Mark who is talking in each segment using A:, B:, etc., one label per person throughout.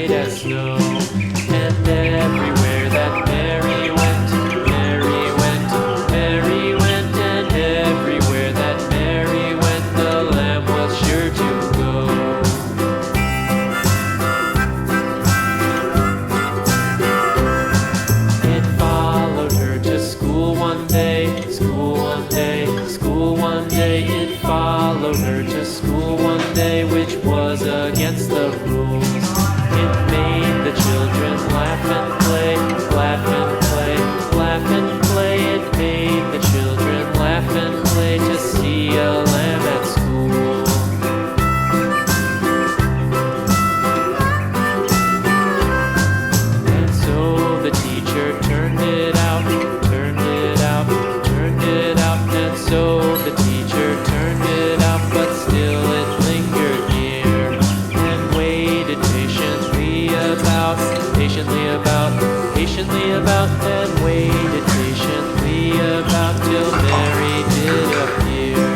A: white as snow. And everywhere that Mary went, Mary went, Mary went, and everywhere that Mary went, the lamb was sure to go. It followed her to school one day, school one day, school one day. It followed her to school one day, which was against the rules. It made the children laugh and play, laugh and play, laugh and play. It made the children laugh and play to see a lamb at school. And so the teacher turned it out, turned it out, turned it out. And so the teacher turned it out, but still it lingered near and waited patiently about, patiently about, and waited patiently about till Mary did appear.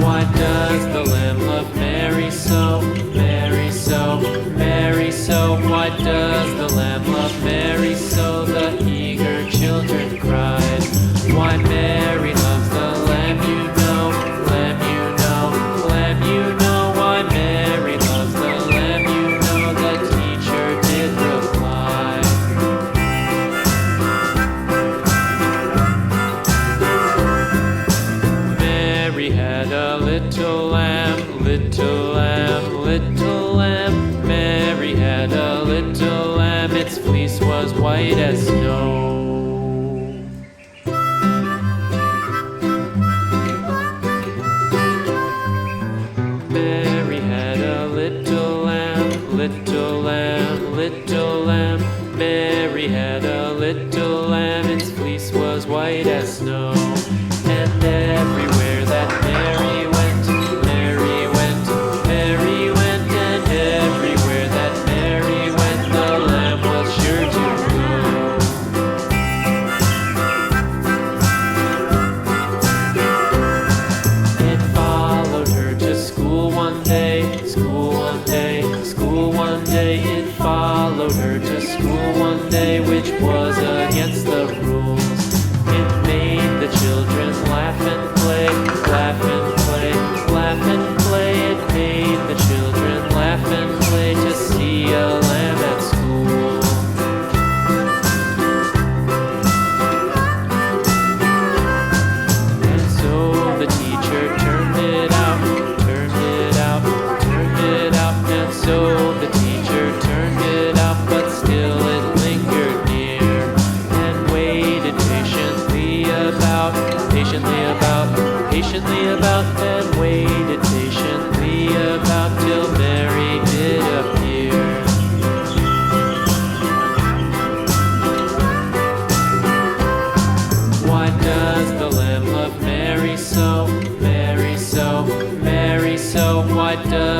A: Why does the lamb love Mary so, Mary so, Mary so? Why does the lamb love Mary so? The eager children cried. Why Mary loves the lamb, you know, lamb, you know, lamb, you know. Why Mary loves the lamb, you know, the teacher did reply. Mary had a little lamb, little lamb, little lamb. Mary had a little lamb, its fleece was white as snow. Mary had a little lamb, little lamb, little lamb. Mary had a little lamb, its fleece was white as snow. And everywhere that Mary went, Mary went, Mary went, and everywhere that Mary went, the lamb was sure to go. It followed her to school one day, school one day, school one day. It followed her to school one day, which was against the rules. It made the children laugh and play, laugh and play, laugh and play. It made the children laugh and play to see a lamb at school. And so the teacher turned it out, turned it out, turned it out. And so the teacher turned it out, but still it lingered near and waited patiently about, patiently about, patiently about, and waited patiently about till Mary did appear. Why does the lamb love Mary so, Mary so, Mary so? Why does